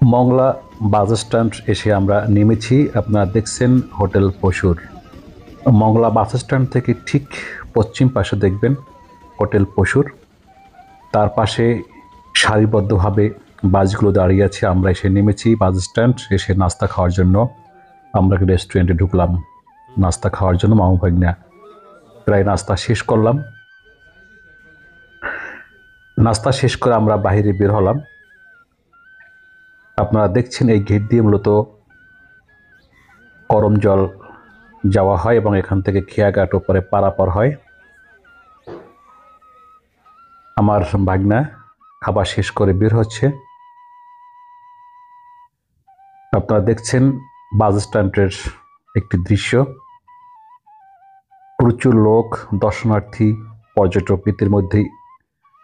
Mongla bus stand এসে আমরা নেমেছি। আপনারা দেখছেন হোটেল পশুর। মংলা বাস স্ট্যান্ড থেকে ঠিক পশ্চিম পাশে দেখবেন হোটেল পশুর। তার পাশে সারিবদ্ধভাবে বাসগুলো দাঁড়িয়ে আছে। আমরা এসে নেমেছি বাস স্ট্যান্ড। এসে নাস্তা খাওয়ার জন্য আমরা রেস্টুরেন্টে ঢুকলাম নাস্তা খাওয়ার জন্য। মামু ভাগ্না প্রায় নাস্তা শেষ করলাম। নাস্তা শেষ করে আমরা বাইরে বের হলাম। আপনারা দেখছেন এই গেট দিয়ে মূলত করমজল যাওয়া হয় এবং এখান থেকে খেয়াঘাট ওপরে পারাপার হয়। আমার ভাগনা খাবার শেষ করে বের হচ্ছে। আপনারা দেখছেন বাস স্ট্যান্ডের একটি দৃশ্য। প্রচুর লোক, দর্শনার্থী, পর্যটক ইতির মধ্যেই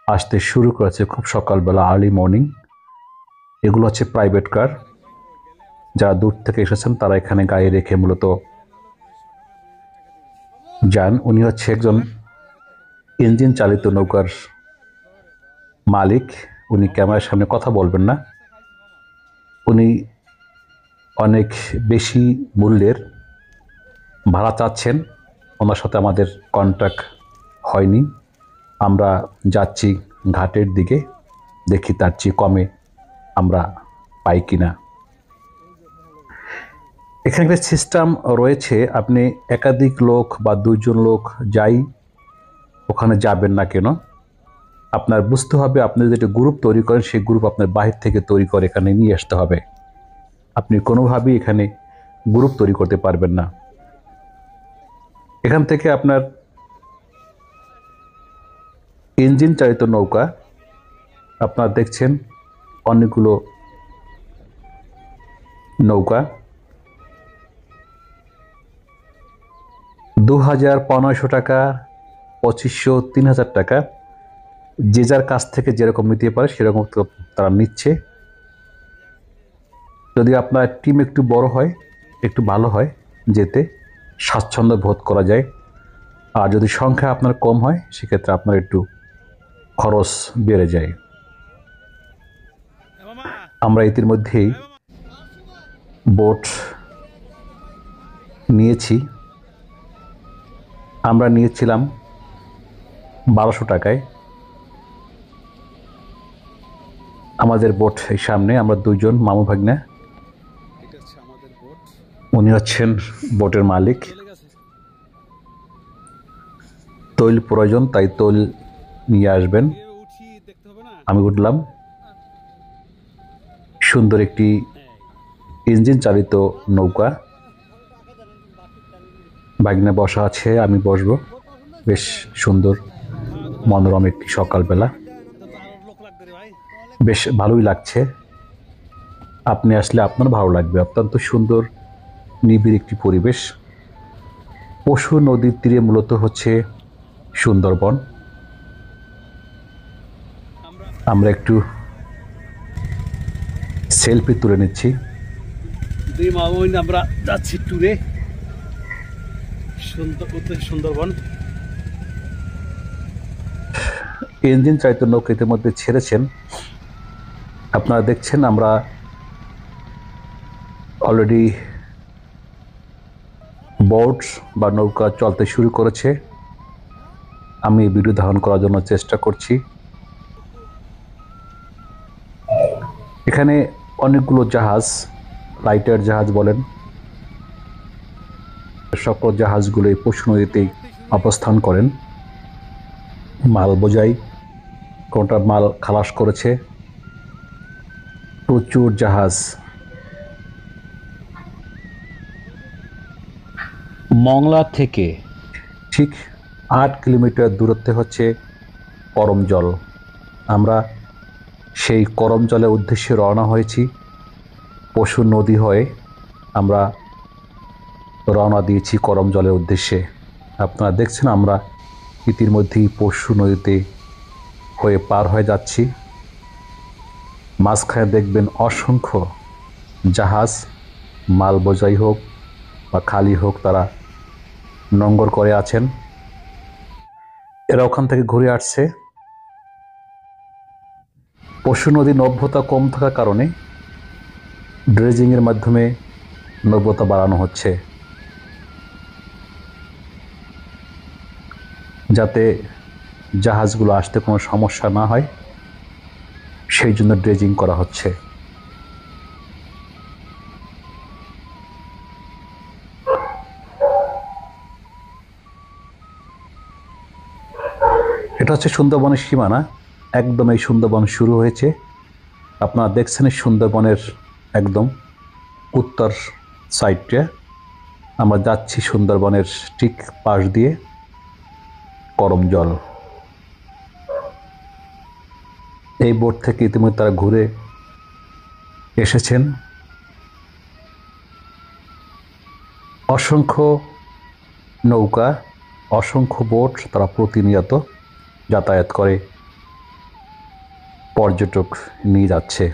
আসতে শুরু করেছে খুব সকালবেলা, আর্লি মর্নিং। এগুলো হচ্ছে প্রাইভেট কার। যারা দূর থেকে এসেছেন তারা এখানে গাড়ি রেখে মূলত যান। উনি হচ্ছে একজন ইঞ্জিন চালিত নৌকার মালিক। উনি ক্যামেরার সামনে কথা বলবেন না। উনি অনেক বেশি মূল্যের ভাড়া চাচ্ছেন। ওনার সাথে আমাদের কন্ট্যাক্ট হয়নি। আমরা যাচ্ছি ঘাটের দিকে, দেখি তার চেয়ে কমে আমরা পাই কিনা। এখানে একটা সিস্টেম রয়েছে, আপনি একাধিক লোক বা দুইজন লোক যাই ওখানে যাবেন না কেন, আপনার বুঝতে হবে আপনি যেটা গ্রুপ তৈরি করেন সেই গ্রুপ আপনার বাহির থেকে তৈরি করে এখানে নিয়ে আসতে হবে। আপনি কোনোভাবেই এখানে গ্রুপ তৈরি করতে পারবেন না। এখান থেকে আপনার ইঞ্জিন চালিত নৌকা আপনারা দেখছেন, অনেকগুলো নৌকা ২,৫০০ টাকা, ২৫০০, ৩,০০০ টাকা, যে যার কাছ থেকে যেরকম নিতে পারে সেরকম তারা নিচ্ছে। যদি আপনার টিম একটু বড় হয়, একটু ভালো হয়, যেতে স্বাচ্ছন্দ্য বোধ করা যায়। আর যদি সংখ্যা আপনার কম হয় সেক্ষেত্রে আপনার একটু খরচ বেড়ে যায়। আমরা ইতিমধ্যেই বোট নিয়েছি। আমরা নিয়েছিলাম ১২০০ টাকায়। আমাদের বোট এই সামনে, আমরা দুইজন মামু ভাগ্না। উনি হচ্ছেন বোটের মালিক। তৈল প্রয়োজন, তাই তৈল নিয়ে আসবেন। আমি উঠলাম। সুন্দর একটি ইঞ্জিন চালিত নৌকা। ভাগ্নে বসা আছে, আমি বসবো। বেশ সুন্দর মনোরম একটি সকালবেলা, বেশ ভালোই লাগছে। আপনি আসলে আপনার ভালো লাগবে। অত্যন্ত সুন্দর নিবিড় একটি পরিবেশ। পশু নদীর তীরে মূলত হচ্ছে সুন্দরবন। আমরা একটু সেলফি তুলে নিচ্ছি। আমরা যাচ্ছি ট্যুরে সুন্দরবন। ইঞ্জিন চালিত নৌকা ইতিমধ্যে ছেড়েছেন। আপনারা দেখছেন আমরা অলরেডি বোট বা নৌকা চলতে শুরু করেছে। আমি ভিডিও ধারণ করার জন্য চেষ্টা করছি। এখানে অনেকগুলো জাহাজ, লাইটার জাহাজ বলেন, সকল জাহাজগুলো এই পশু নদীতেই অবস্থান করেন। মাল বোঝাই, কোনটা মাল খালাস করেছে। প্রচুর জাহাজ। মংলা থেকে ঠিক ৮ কিলোমিটার দূরত্বে হচ্ছে করমজল। আমরা সেই করমজলের উদ্দেশ্যে রওনা হয়েছি। পশু নদী হয়ে আমরা রওনা দিয়েছি করমজলের উদ্দেশ্যে। আপনারা দেখছেন আমরা ইতিমধ্যেই পশু নদীতে হয়ে পার হয়ে যাচ্ছি। মাঝখানে দেখবেন অসংখ্য জাহাজ, মাল বোঝাই হোক বা খালি হোক, তারা নোঙ্গর করে আছেন। এরা ওখান থেকে ঘুরে আসছে। পশু নদীর নভ্যতা কম থাকার কারণে ড্রেজিংয়ের মাধ্যমে নব্যতা বাড়ানো হচ্ছে, যাতে জাহাজগুলো আসতে কোনো সমস্যা না হয়, সেই জন্য ড্রেজিং করা হচ্ছে। এটা হচ্ছে সুন্দরবনের সীমানা। একদম এই সুন্দরবন শুরু হয়েছে, আপনারা দেখছেন এই সুন্দরবনের একদম উত্তর সাইডে। আমরা যাচ্ছি সুন্দরবনের ঠিক পাশ দিয়ে করমজল। এই বোট থেকে ইতিমধ্যে তারা ঘুরে এসেছেন। অসংখ্য নৌকা, অসংখ্য বোট তারা প্রতিনিয়ত যাতায়াত করে, পর্যটক নিয়ে যাচ্ছে।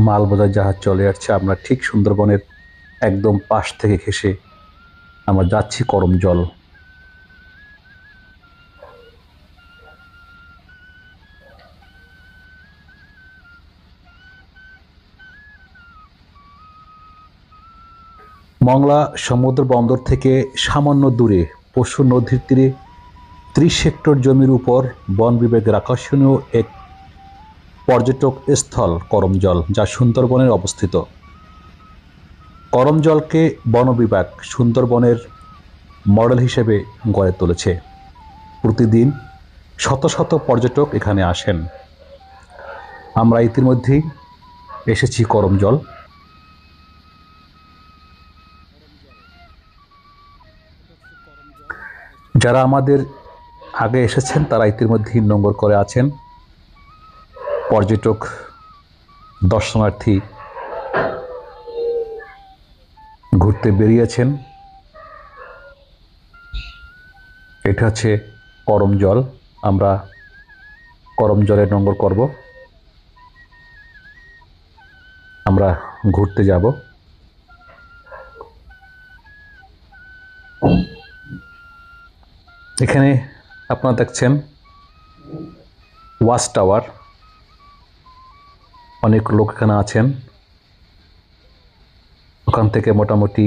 মালবোঝাই জাহাজ চলে আসছে। আমরা ঠিক সুন্দরবনের একদম পাশ থেকে ঘেঁষে আমরা যাচ্ছি করমজল। মংলা সমুদ্র বন্দর থেকে সামান্য দূরে পশুর নদীর তীরে 30 হেক্টর জমির উপর বন বিভাগের আকর্ষণীয় এক পর্যটক স্থল করমজল, যা সুন্দরবনে অবস্থিত। করমজলকে বন বিভাগ সুন্দরবনের মডেল হিসেবে গড়ে তুলেছে। প্রতিদিন শত শত পর্যটক এখানে আসেন। আমরা ইতিমধ্যেই এসেছি করমজল। যারা আমাদের আগে এসেছেন তারা ইতিমধ্যেই নোঙর করে আছেন। পর্যটক দর্শনার্থী ঘুরতে বেরিয়েছেন। এটা হচ্ছে করমজল। আমরা করমজলে নোঙর করব, আমরা ঘুরতে যাব। এখানে আপনারা দেখছেন ওয়াচ টাওয়ার, অনেক লোক এখানে আছেন। ওখান থেকে মোটামুটি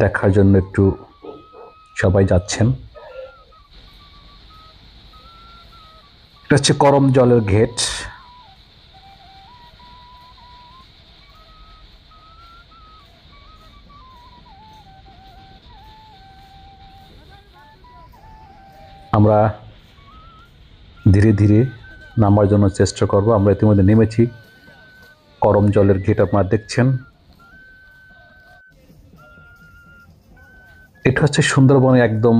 দেখার জন্য একটু সবাই যাচ্ছেন। এটা হচ্ছে করমজলের গেট। আমরা ধীরে ধীরে নামার জন্য চেষ্টা করব। আমরা ইতিমধ্যে নেমেছি। করমজলের গেট আপনারা দেখছেন। এটা হচ্ছে সুন্দরবনে একদম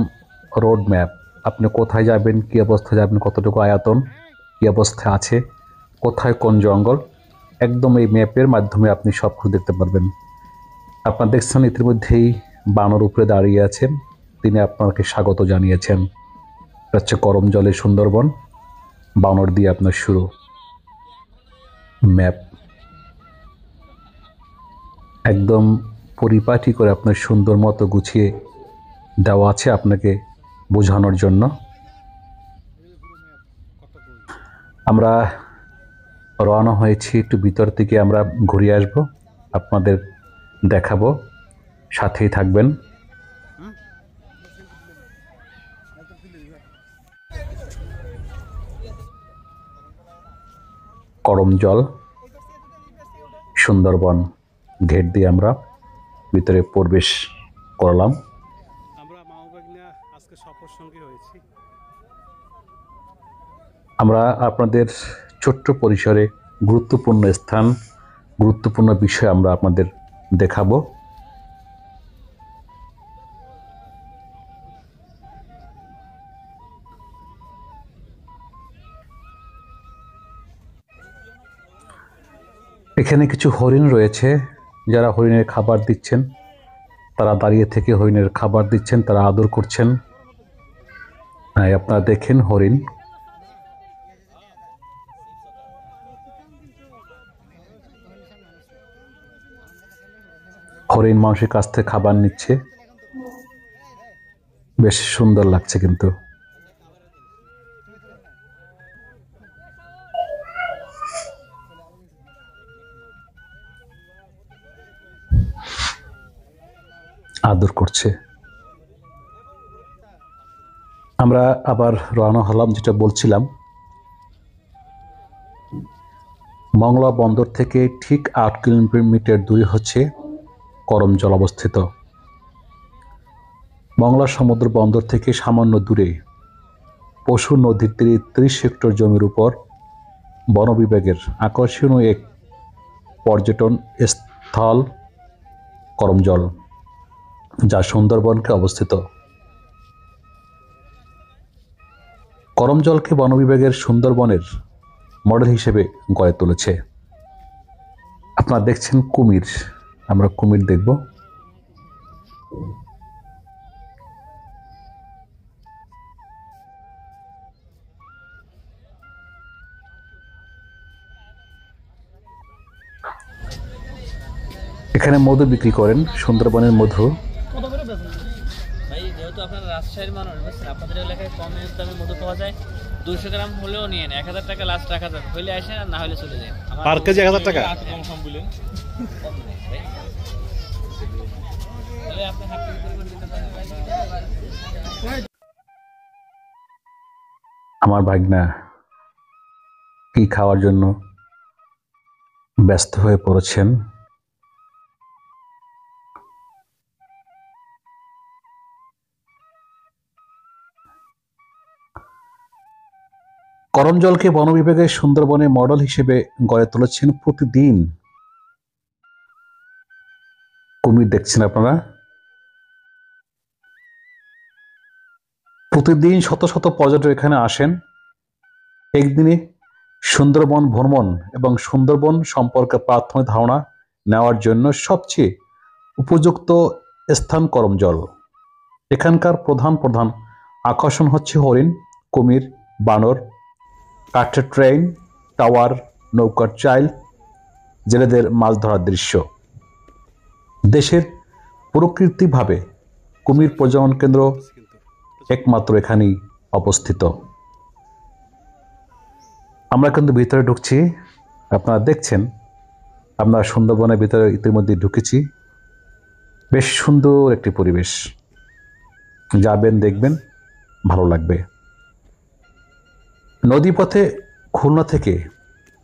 রোড ম্যাপ। আপনি কোথায় যাবেন, কী অবস্থায় যাবেন, কতটুকু আয়তন, কী অবস্থায় আছে, কোথায় কোন জঙ্গল, একদম এই ম্যাপের মাধ্যমে আপনি সব কিছু দেখতে পারবেন। আপনারা দেখছেন ইতিমধ্যেই বানর উপরে দাঁড়িয়ে আছেন, তিনি আপনাকে স্বাগত জানিয়েছেন। এটা হচ্ছে করমজলের সুন্দরবন, বানর দিয়ে আপনার শুরু। ম্যাপ একদম পরিপাটি করে আপনার সুন্দর মতো গুছিয়ে দেওয়া আছে আপনাকে বোঝানোর জন্য। আমরা রওনা হয়েছি, একটু ভিতর থেকে আমরা ঘুরে আসব, আপনাদের দেখাবো, সাথেই থাকবেন। করমজল সুন্দরবন গেট দিয়ে আমরা ভিতরে প্রবেশ করলাম। আমরা মামাবাগ নিয়ে আজকে সফর সঙ্গী হয়েছি। আমরা আপনাদের ছোট্ট পরিসরে গুরুত্বপূর্ণ স্থান, গুরুত্বপূর্ণ বিষয় আমরা আপনাদের দেখাবো। এখানে কিছু হরিণ রয়েছে, যারা হরিণের খাবার দিচ্ছেন, তারা দাঁড়িয়ে থেকে হরিণের খাবার দিচ্ছেন, তারা আদর করছেন। আপনারা দেখেন হরিণ। হরিণ মানুষের কাছ থেকে খাবার নিচ্ছে। বেশ সুন্দর লাগছে কিন্তু। আদর করছে। আমরা আবার রওনা হলাম, যেটা বলছিলাম, মংলা বন্দর থেকে ঠিক ৮ কিলোমিটার দূরে হচ্ছে করমজল অবস্থিত। মংলা সমুদ্র বন্দর থেকে সামান্য দূরে পশুর নদীর তীরে ৩০ হেক্টর জমির উপর বন বিভাগের আকর্ষণীয় এক পর্যটন স্থল করমজল, যা সুন্দরবনকে অবস্থিত। করমজলকে বন বিভাগের সুন্দরবনের মডেল হিসেবে গড়ে তুলেছে। আপনারা দেখছেন কুমির, আমরা কুমির দেখব। এখানে মধু বিক্রি করেন, সুন্দরবনের মধু। ভাই যেহেতু আপনারা রাজশাহীর মানুষ, বুঝছেন, আপনাদের এলাকায় কম দামে মধু পাওয়া যায়। 200 গ্রাম হলেও নিয়ে 1000 টাকা লাস্ট রাখা যাবে, হইলে আসেন আর না হলে চলে যায়। পার কেজি 1000 টাকা? আমার ভাগনা কি খাওয়ার জন্য ব্যস্ত হয়ে পড়েছেন। করমজলকে বন বিভাগের সুন্দরবনের মডেল হিসেবে গড়ে তুলেছেন। প্রতিদিন কুমির দেখছেন আপনারা, প্রতিদিন শত শত পর্যটক এখানে আসেন। একদিনে সুন্দরবন ভ্রমণ এবং সুন্দরবন সম্পর্কে প্রাথমিক ধারণা নেওয়ার জন্য সবচেয়ে উপযুক্ত স্থান করমজল। এখানকার প্রধান প্রধান আকর্ষণ হচ্ছে হরিণ, কুমির, বানর, কাঠের ট্রেন, টাওয়ার, নৌকার চাইল, জেলেদের মাছ ধরার দৃশ্য। দেশের প্রকৃতিভাবে কুমির প্রজনন কেন্দ্র একমাত্র এখানেই অবস্থিত। আমরা কিন্তু ভিতরে ঢুকছি, আপনারা দেখছেন। আমরা সুন্দরবনের ভিতরে ইতিমধ্যে ঢুকেছি। বেশ সুন্দর একটি পরিবেশ, যাবেন দেখবেন, ভালো লাগবে। নদীপথে খুলনা থেকে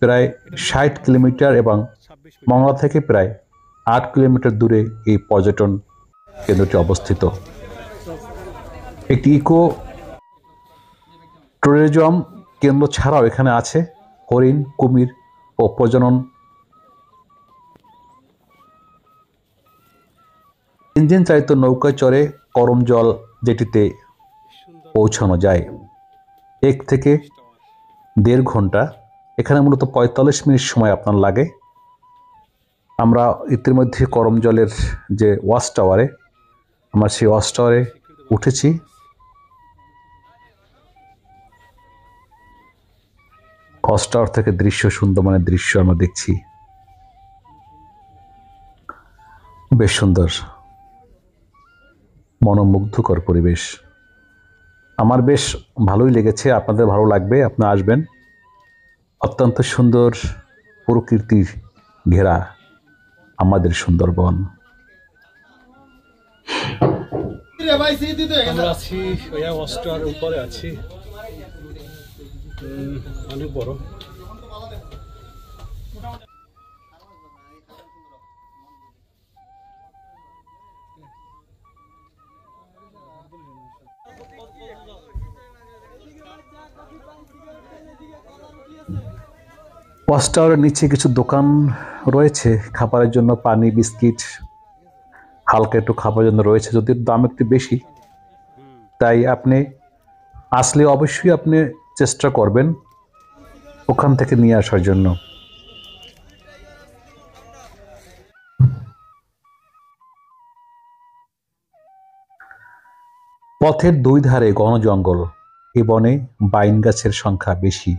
প্রায় ৬০ কিলোমিটার এবং 26 মংলা থেকে প্রায় ৮ কিলোমিটার দূরে এই পর্যটন কেন্দ্রটি অবস্থিত। একটি ইকো ট্যুরিজম কেন্দ্র ছাড়াও এখানে আছে হরিণ, কুমির ও প্রজনন। ইঞ্জিন চালিত নৌকায় চড়ে করমজল জেটিতে পৌঁছানো যায়। ১ থেকে ১.৫ ঘন্টা, এখানে মূলত ৪৫ মিনিট সময় আপনার লাগে। আমরা ইতিমধ্যে করমজলের যে ওয়াচ টাওয়ারে, আমরা সেই ওয়াচ টাওয়ারে উঠেছি। ওয়াচ টাওয়ার থেকে দৃশ্য, সুন্দরবনের দৃশ্য আমরা দেখছি। বেশ সুন্দর, মনোমুগ্ধকর পরিবেশ। আমার বেশ ভালোই লেগেছে, আপনাদের ভালো লাগবে, আপনারা আসবেন। অত্যন্ত সুন্দর প্রকৃতির ঘেরা আমাদের সুন্দরবন। আমরা আছি অস্টার উপরে আছি, অনেক বড়। ওয়াচ টাওয়ারের নিচে কিছু দোকান রয়েছে খাবারের জন্য, পানি, বিস্কিট, হালকা একটু খাবারের জন্য রয়েছে, যদিও দাম একটু বেশি। তাই আপনি আসলে অবশ্যই আপনি চেষ্টা করবেন ওখান থেকে নিয়ে আসার জন্য। পথের দুই ধারে ঘন জঙ্গল, এ বনে বাইন গাছের সংখ্যা বেশি।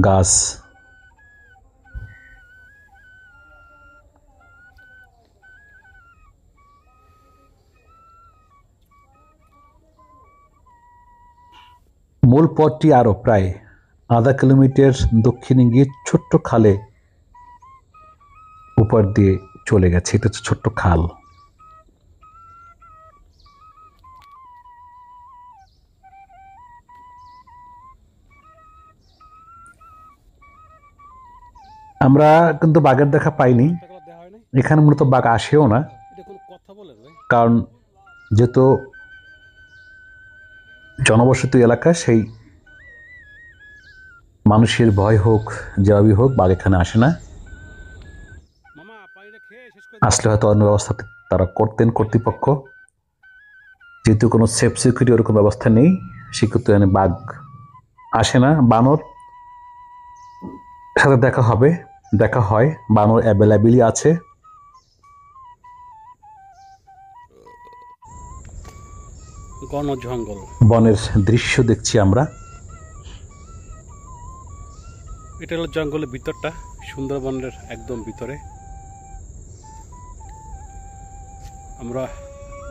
গাছ, মূল পথটি আরও প্রায় আধা কিলোমিটার দক্ষিণে গিয়ে ছোট্ট খালে উপর দিয়ে চলে গেছে। এটা হচ্ছে ছোট্ট খাল। আমরা কিন্তু বাঘের দেখা পাইনি, টাকা দেওয়া হয় নাই। এখানে মূলত বাঘ আসেও না, এটা কোনো কথা বলেন ভাই? কারণ যেহেতু জনবসতি এলাকা, সেই মানুষের ভয় হোক যেভাবেই হোক বাঘ এখানে আসে না। মামা পানিটা খেয়ে শেষ করে আসলে হয়তো অন্য ব্যবস্থা তারা করতেন কর্তৃপক্ষ, যেহেতু কোনো সেফ সিকিউরিটি ওরকম ব্যবস্থা নেই, সেক্ষেত্রে এখানে বাঘ আসে না। বানর সাথে দেখা হয়, বানর অ্যাভেলেবেলই আছে। ঘন জঙ্গল। বনের দৃশ্য দেখছি আমরা। এটা হলো জঙ্গলের ভিতরটা, সুন্দরবনের একদম ভিতরে। আমরা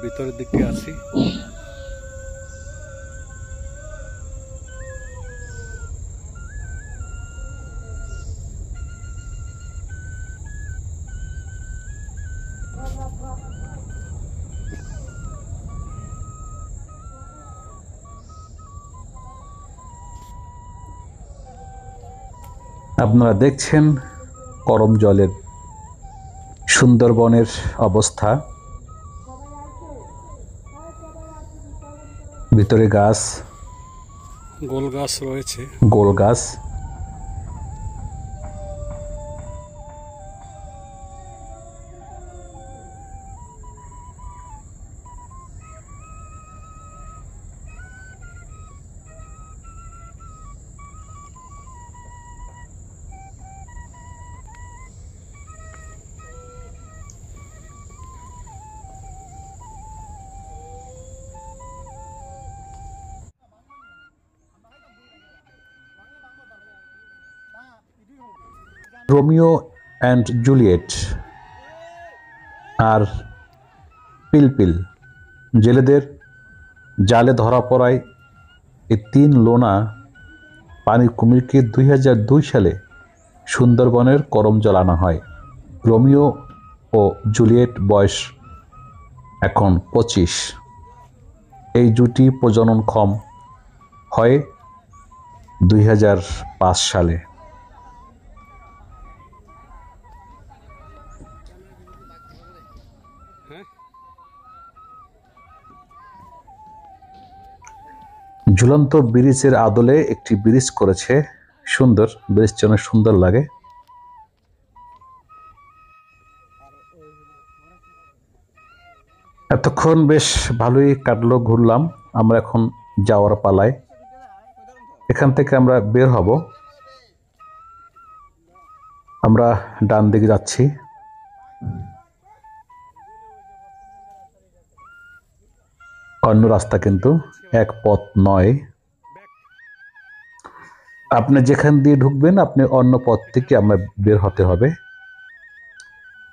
ভিতরের দিকে আছি। আপনারা দেখছেন করম জলের সুন্দরবনের অবস্থা। ভিতরে গাছ, গোল গাছ রয়েছে। গোল গাছ। রোমিও অ্যান্ড জুলিয়েট আর পিলপিল জেলেদের জালে ধরা পড়ায় এই 3 লোনা পানির কুমিরকে 2002 সালে সুন্দরবনের করম জল আনা হয়। রোমিও ও জুলিয়েট বয়স এখন 25। এই জুটি প্রজননক্ষম হয় 2005 সালে। ঝুলন্ত ব্রিজের আদলে একটি ব্রিজ করেছে, সুন্দর ব্রিজটা, অনেক সুন্দর লাগে। এতক্ষণ বেশ ভালোই কাটলো, ঘুরলাম। আমরা এখন যাওয়ার পালায়। এখান থেকে আমরা বের হব। আমরা ডান দিকে যাচ্ছি। অন্য রাস্তা, কিন্তু এক পথ নয়। আপনি যেখান দিয়ে ঢুকবেন, আপনি অন্য পথ থেকে আমরা বের হতে হবে,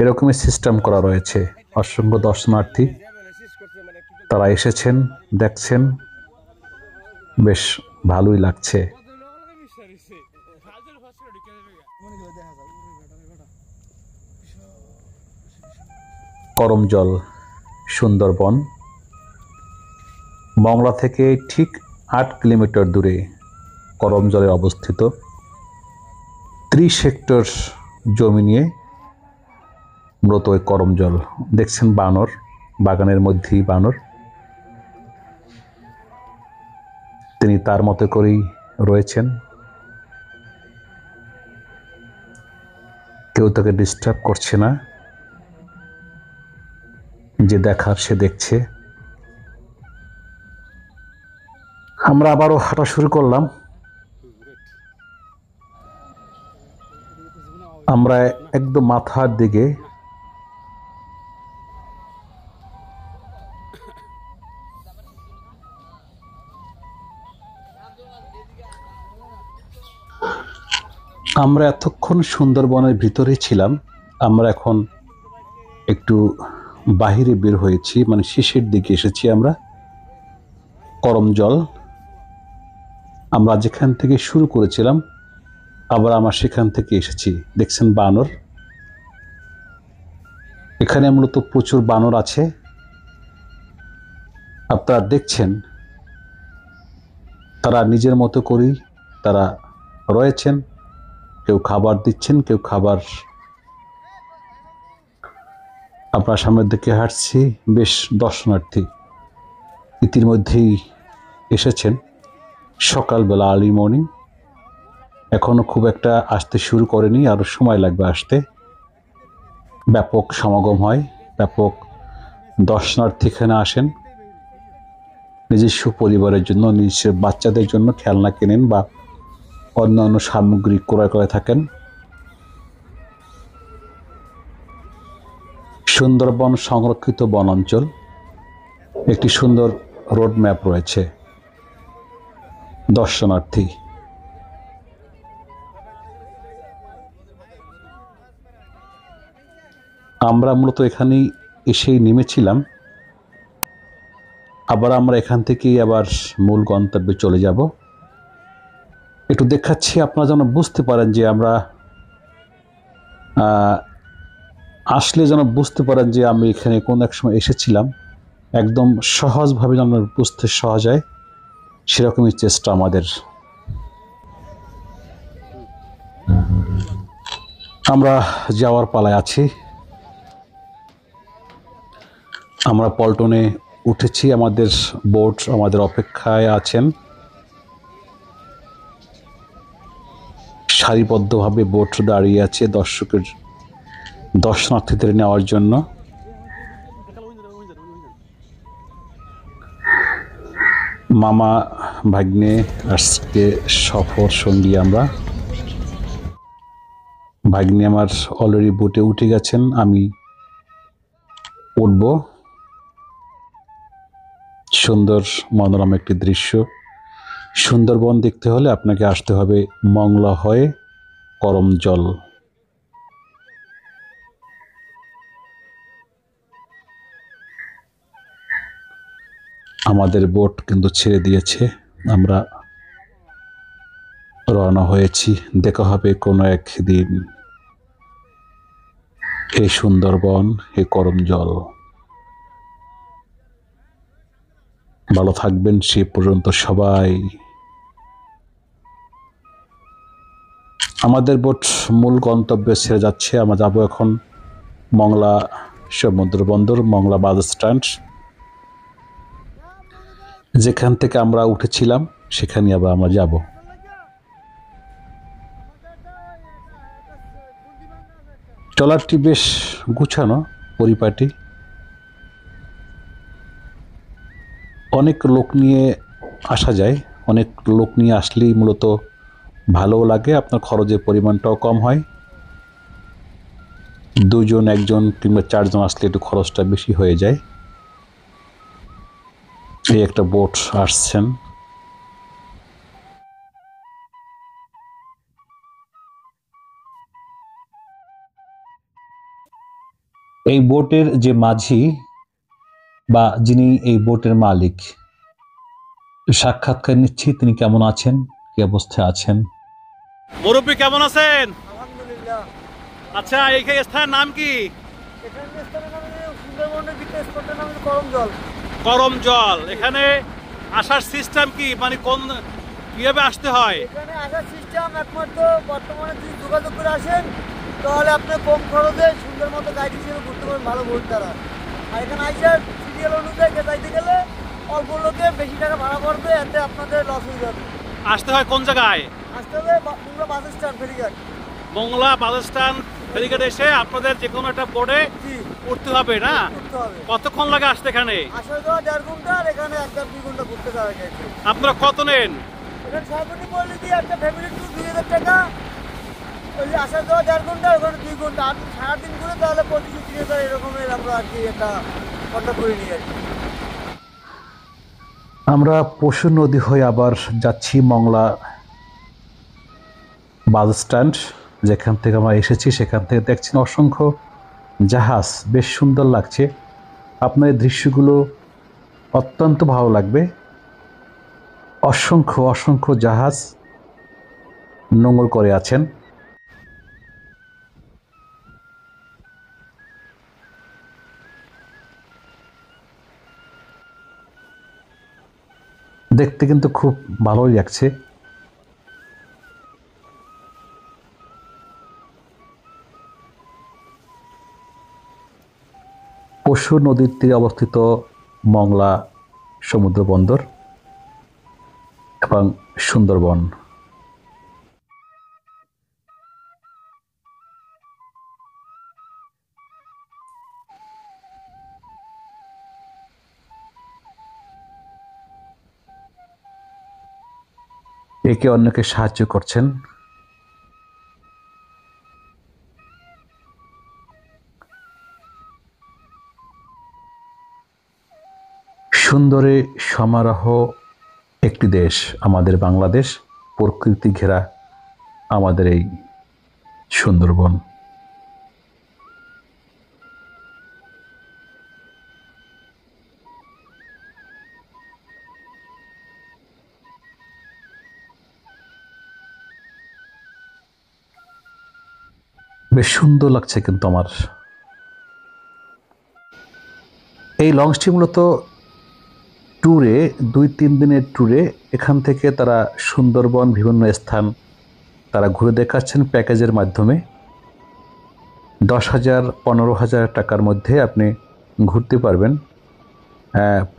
এরকমই সিস্টেম করা রয়েছে। অসংখ্য দর্শনার্থী তারা এসেছেন, দেখছেন, বেশ ভালোই লাগছে। করমজল সুন্দরবন মংলা থেকে ঠিক 8 কিলোমিটার দূরে করমজলে অবস্থিত। 30 হেক্টর জমি নিয়ে মূলত ওই করমজল। দেখছেন বানর, বাগানের মধ্যেই বানর, তিনি তার মতো করেই রয়েছেন। কেউ তাকে ডিস্টার্ব করছে না, যে দেখার সে দেখছে। আমরা আবারও হাঁটা শুরু করলাম। আমরা একদম মাথার দিকে আমরা এতক্ষণ সুন্দরবনের ভিতরেই ছিলাম। আমরা এখন একটু বাহিরে বের হয়েছি, মানে শেষের দিকে এসেছি আমরা। করমজল আমরা যেখান থেকে শুরু করেছিলাম, আবার আমরা সেখান থেকে এসেছি। দেখছেন বানর, এখানে মূলত প্রচুর বানর আছে। আপনারা দেখছেন তারা নিজের মতো করেই তারা রয়েছেন। কেউ খাবার দিচ্ছেন, কেউ খাবার। আপনার সামনের দিকে হাঁটছি, বেশ দর্শনার্থী ইতিমধ্যেই এসেছেন। সকালবেলা আর্লি মর্নিং, এখনো খুব একটা আসতে শুরু করেনি, আরো সময় লাগবে আসতে। ব্যাপক সমাগম হয়, ব্যাপক দর্শনার্থী এখানে আসেন নিজস্ব পরিবারের জন্য, নিজস্ব বাচ্চাদের জন্য খেলনা কেনেন বা অন্যান্য সামগ্রী ক্রয় করে থাকেন। সুন্দরবন সংরক্ষিত বনাঞ্চল, একটি সুন্দর রোড ম্যাপ রয়েছে। দর্শনার্থী আমরা মূলত এখানেই এসেই নেমেছিলাম। আবার আমরা এখান থেকেই আবার মূল গন্তব্যে চলে যাব। একটু দেখাচ্ছি আপনারা যেন বুঝতে পারেন যে আমরা আসলে যেন বুঝতে পারেন যে আমি এখানে কোন এক সময় এসেছিলাম। একদম সহজভাবে যেন বুঝতে সহজ হয়, সেরকমই চেষ্টা আমাদের। আমরা যাওয়ার পালায় আছি। আমরা পল্টনে উঠেছি, আমাদের বোট আমাদের অপেক্ষায় আছেন। সারিবদ্ধভাবে বোট দাঁড়িয়ে আছে দর্শনার্থীদের নেওয়ার জন্য। মামা ভাগ্নে আজকে সফর সঙ্গী আমরা। ভাগ্নে আমার অলরেডি বোটে উঠে গেছেন, আমি উঠব। সুন্দর মনোরম একটি দৃশ্য। সুন্দরবন দেখতে হলে আপনাকে আসতে হবে মংলা হয়ে করমজল। আমাদের বোট কিন্তু ছেড়ে দিয়েছে, আমরা রওনা হয়েছি। দেখা হবে কোনো একদিন এই সুন্দরবন, এই করমজল। ভালো থাকবেন সে পর্যন্ত সবাই। আমাদের বোট মূল গন্তব্যে ছেড়ে যাচ্ছে। আমরা যাব এখন মংলা সমুদ্র বন্দর, মংলা বাস স্ট্যান্ড। যেখান থেকে আমরা উঠেছিলাম সেখানে আবার আমরা যাব। ট্রলারটি বেশ গুছানো, পরিপাটি। অনেক লোক নিয়ে আসা যায়, অনেক লোক নিয়ে আসলেই মূলত ভালোও লাগে, আপনার খরচের পরিমাণটাও কম হয়। দুজন, একজন কিংবা চারজন আসলে একটু খরচটা বেশি হয়ে যায়। এই একটা বোট আসছেন। এই বোটের যে মাঝি বা যিনি এই বোটের মালিক, সাক্ষাৎকার নিচ্ছি। তিনি কেমন আছেন, কি অবস্থায় আছেন? মুরব্বী কেমন আছেন? আলহামদুলিল্লাহ। আচ্ছা, এই স্থানের নাম কি? এখানে স্থানের নাম হলো সুন্দরবনের ভিতরে স্পটের নাম হলো করমজল। করমজল। এখানে আসার সিস্টেম কি, মানে কোন কিভাবে আসতে হয়? এখানে আসার সিস্টেম একমাত্র বর্তমানে যদি যোগাযোগ করে আসেন তাহলে আপনি কম খরচে সুন্দর মতো গাইড হিসেবে ঘুরতে পারেন ভালো বোট দ্বারা। আর এখানে আইসার সিরিয়াল অনুযায়ী যাইতে গেলে অল্প লোকে বেশি টাকা ভাড়া পড়বে, এতে আপনাদের লস হয়ে যাবে। আসতে হয় কোন জায়গায়? আসতে হবে মংলা বাস স্ট্যান্ড ফেরিঘাট। মংলা বাস স্ট্যান্ড ফেরিঘাটে এসে আপনাদের যে কোনো একটা বোটে জি, উঠতে হবে না? ঘুরতে হবে। কতক্ষণ লাগে আসতে এখানে? আসা যাওয়া 1.5 ঘন্টা, আর এখানে 1-2 ঘন্টা ঘুরতে যাওয়া যায়। আপনারা কত নেন? এখানে সর্বনিম্ন পড়লে দিয়ে একটা ফ্যামিলি ট্যুর 2000 টাকা। ওই যে আসা যাওয়া 1.5 ঘন্টা, ওখানে 2 ঘন্টা। আর সারাদিন ঘুরে তাহলে 25-30 এরকমের আমরা আর কি একটা কন্ট্যাক্ট করে নিই আর কি। আমরা পশু নদী হয়ে আবার যাচ্ছি বাস স্ট্যান্ড, যেখান থেকে আমরা এসেছি সেখান থেকে দেখছেন অসংখ্য জাহাজ, বেশ সুন্দর লাগছে। আপনার এই দৃশ্যগুলো অত্যন্ত ভালো লাগবে। অসংখ্য অসংখ্য জাহাজ নোঙর করে আছেন। দেখতে কিন্তু খুব ভালোই লাগছে। পশুর নদীর তীরে অবস্থিত মংলা সমুদ্র বন্দর এবং সুন্দরবন। একে অন্যকে সাহায্য করছেন। সুন্দরে সমারোহ একটি দেশ আমাদের বাংলাদেশ, প্রকৃতি ঘেরা আমাদের এই সুন্দরবন। বেশ সুন্দর লাগছে কিন্তু আমার এই লঞ্চটি মূলত ট্যুরে, 2-3 দিনের ট্যুরে এখান থেকে তারা সুন্দরবন বিভিন্ন স্থান তারা ঘুরে দেখাচ্ছেন প্যাকেজের মাধ্যমে। 10,000 15,000 টাকার মধ্যে আপনি ঘুরতে পারবেন।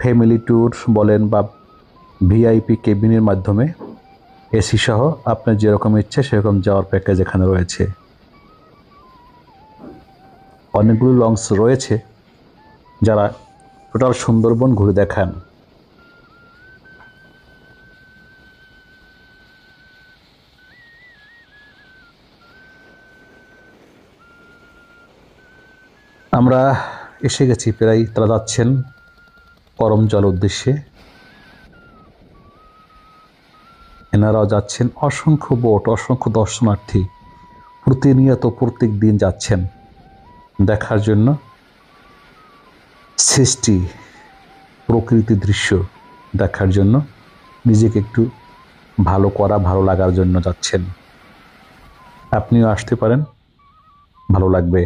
ফ্যামিলি ট্যুর বলেন বা ভিআইপি কেবিনের মাধ্যমে এসি সহ আপনার যেরকম ইচ্ছে সেরকম যাওয়ার প্যাকেজ এখানে রয়েছে। অনেকগুলো লঞ্চ রয়েছে যারা টোটাল সুন্দরবন ঘুরে দেখান। আমরা এসে গেছি প্রায়। তারা যাচ্ছেন করমজল উদ্দেশ্যে, এনারাও যাচ্ছেন। অসংখ্য বোট, অসংখ্য দর্শনার্থী প্রতিনিয়ত প্রত্যেক দিন যাচ্ছেন দেখার জন্য সৃষ্টি প্রকৃতি দৃশ্য দেখার জন্য, নিজেকে একটু ভালো করা, ভালো লাগার জন্য যাচ্ছেন। আপনিও আসতে পারেন, ভালো লাগবে।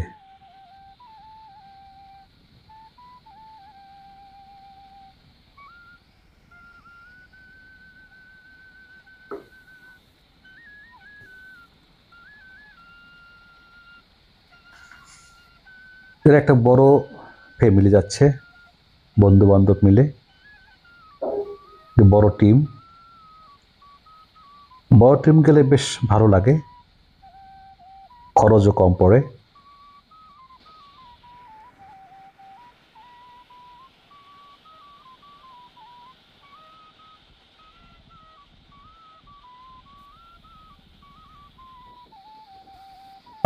এর একটা বড় ফ্যামিলি যাচ্ছে, বন্ধু বান্ধব মিলে, বড় টিম। বড় টিম গেলে বেশ ভালো লাগে, খরচও কম পড়ে।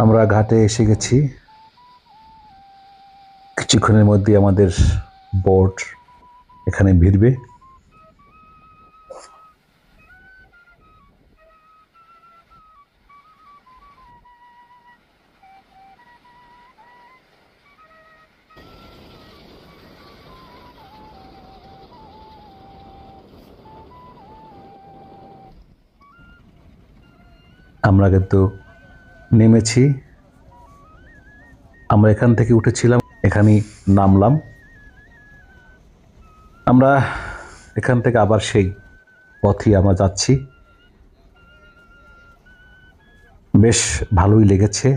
আমরা ঘাটে এসে গেছি। কিছুক্ষণের মধ্যে আমাদের বোট এখানে ভিড়বে। আমরা কিন্তু নেমেছি। আমরা এখান থেকে উঠেছিলাম, এখানেই নামলাম। আমরা এখান থেকে আবার সেই পথই আমরা যাচ্ছি। বেশ ভালোই লেগেছে।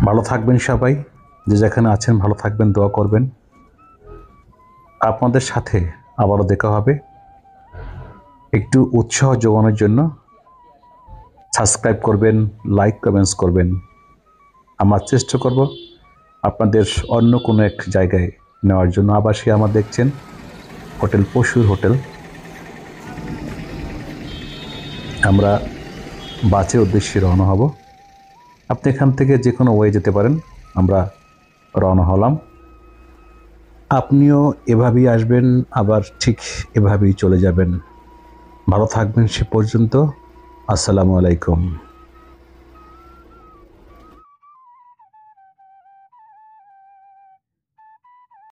ভালো থাকবেন সবাই, যে যেখানে আছেন ভালো থাকবেন, দোয়া করবেন। আপনাদের সাথে আবারও দেখা হবে। একটু উৎসাহ যোগানোর জন্য সাবস্ক্রাইব করবেন, লাইক কমেন্টস করবেন। আমরা চেষ্টা করব আপনাদের অন্য কোনো এক জায়গায় নেওয়ার জন্য। আবার সে আমার দেখছেন হোটেল পশুর হোটেল। আমরা বাসের উদ্দেশ্যে রওনা হব। আপনি এখান থেকে যে কোনো ওয়ে যেতে পারেন। আমরা রওনা হলাম। আপনিও এভাবেই আসবেন, আবার ঠিক এভাবেই চলে যাবেন। ভালো থাকবেন সে পর্যন্ত। আসসালামু আলাইকুম।